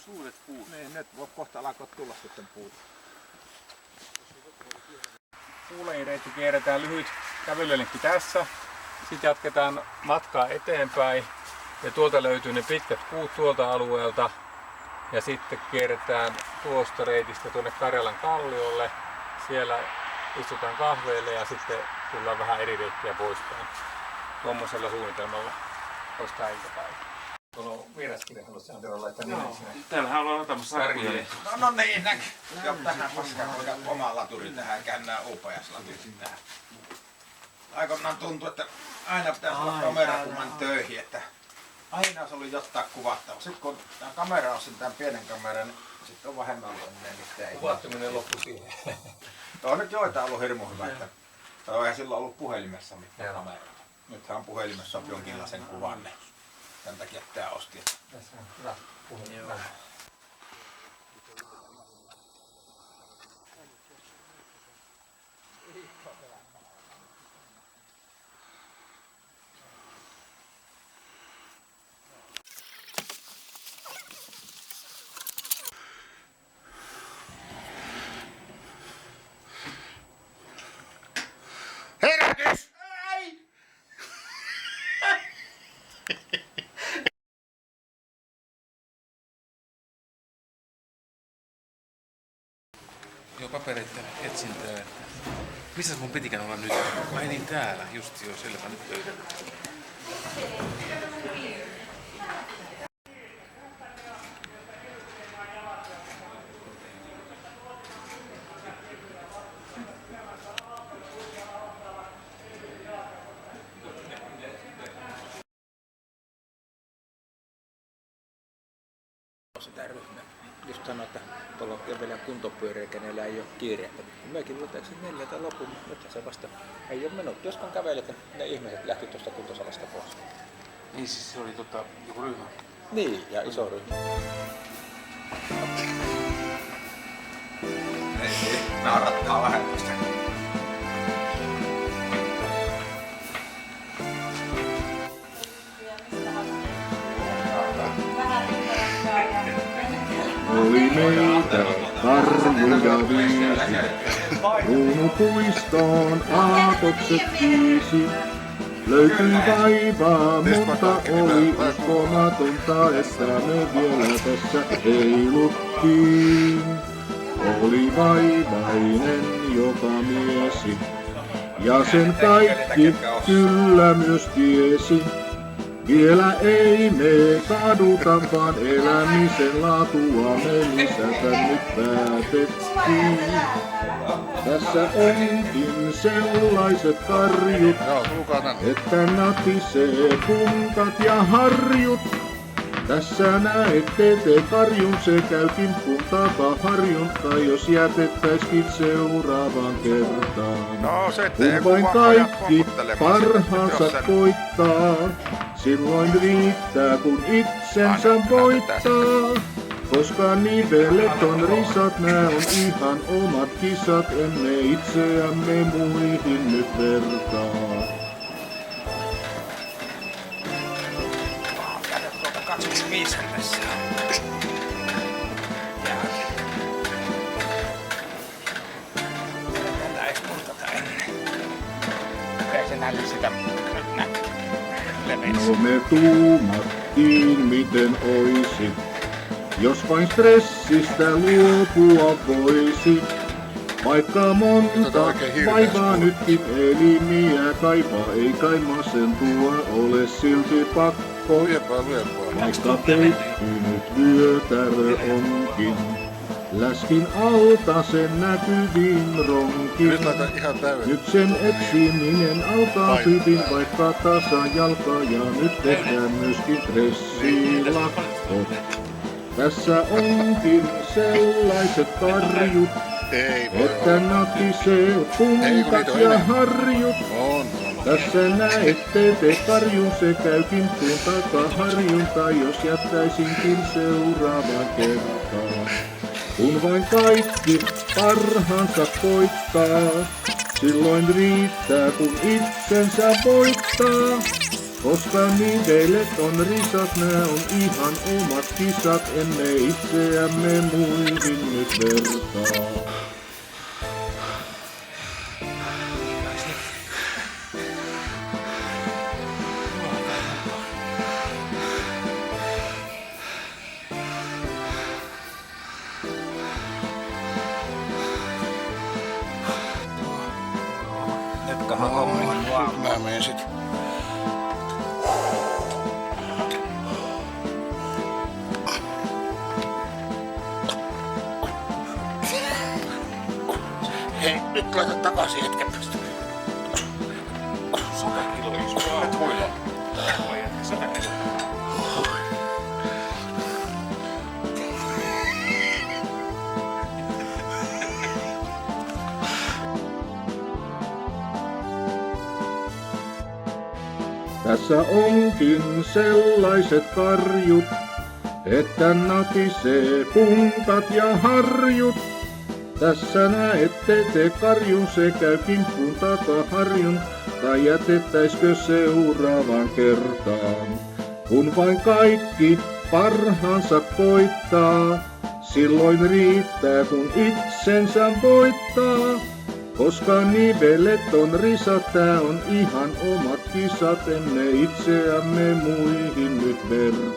suuret puut. Niin, nyt voi kohta alkaa tulla sitten puuta. Puulajireitti kierretään lyhyt kävelylenkki tässä. Sitten jatketaan matkaa eteenpäin. Ja tuolta löytyy ne pitkät puut tuolta alueelta. Ja sitten kierretään tuosta reitistä tuonne Karjalan kalliolle. Siellä istutaan kahveille ja sitten tullaan vähän eri reittiä poispäin. Tuommoisella suunnitelmalla poistaa iltapäivä. Tuolla on vieraskirja, haluaisi Antero laittaa nimen sinne. Täällähän ollaan otamassa sarjoja. No niin, näkyy. Joo, tähän paskaan oma laturi tähän, kännään UPS-laturi tähän. Aikoinaan tuntui, että aina pitäisi olla kamera, kun menen töihin, että aina olisi ollut jotain kuvattavaa. Sitten kun tämä kamera on sen tämän pienen kameran, niin sitten on vähemmän ollut mitään. Kuvattuminen loppu siihen. On nyt joitain ollut hirmu hyvä, että eihän silloin ollut puhelimessa mitään kameraa. Nythän on puhelimessa jonkinlaisen kuvan, niin tämän takia tämä osti. Tässä on hyvä puhelin. Herätys! Ei! Joo, papereiden etsintää. Missä mun pitikään olla nyt? Ai niin, täällä. Just joo, selvä nyt löydän. Sitä ryhmää. Just sanoi, että tuolla on vielä kuntopyöriä, kenellä ei ole kiirettä. Mekin luultiin, että 4 lopun, mutta nyt se vasta ei ole mennyt. Jos kun kävelet, ne ihmiset lähti tuosta kuntosalasta pois. Niin siis se oli joku ryhmä. Niin, ja iso ryhmä. Ei, naurattaa vähän tuosta. Oli meitä karjuja 5, Kruunupuistoon aatokset 5. Löytyi vaivaa, mutta oli uskomatonta, että me vielä tässä heiluttiin. Oli vaivainen joka miesi, ja sen kaikki kyllä myös tiesi. Vielä ei me kaduta, vaan elämisen laatua me lisätä nyt päätettiin. Tässä onkin sellaiset karjut, että natisee punkat ja harjut. Tässä näette te karjun, se käy kimppuun takaharjun, tai jos jätettäiskin seuraavaan kertaan. No, se kun vain kaikki parhaansa koittaa, silloin riittää kun itsensä voittaa. Koska nivelet on risat, nää on ihan omat kisat, emme itseämme muihin nyt vertaa. 25 tässä. Tätä ei purkata ennen. Ei se näy sitä nyt näkyy. No me tuumattiin miten oisi, jos vain stressistä luopua voisi. Vaikka monta vaivaa nytkin elimiä kaipaa, ei kai masentua ole silti pakko. Vaikka peittynyt vyötärö onkin, läskin alta sen näkyviin ronkin. Nyt sen etsiminen alkaa hyvin, vaikka tasajalka, ja nyt tehdään myöskin stressilakko. Tässä onkin sellaiset karjut, että natisee punkat ja harjut. Tässä näette te karjun, se käy kimppuun takaharjunta, jos jättäisinkin seuraavaan kertaan. Kun vain kaikki parhaansa koittaa, silloin riittää kun itsensä voittaa. Koska nivelet on risat, nää on ihan omat kisat, emme itseämme muihin nyt vertaa. Nytköhän hommiin vaan. Mä menen sit. Hei, nyt laita takaisin hetken päästä. 100 kiloa isoa. Et huilaa. Vai jätkä 100 kiloa. Tässä onkin sellaiset karjut, että natisee puntat ja harjut. Tässä näette te karjun, se käy kimppuun takaharjun, tai jätettäiskö seuraavaan kertaan. Kun vain kaikki parhaansa koittaa, silloin riittää kun itsensä voittaa. Koska nivelet on risat, tää on ihan omat kisat, emme itseämme muihin nyt vertaa.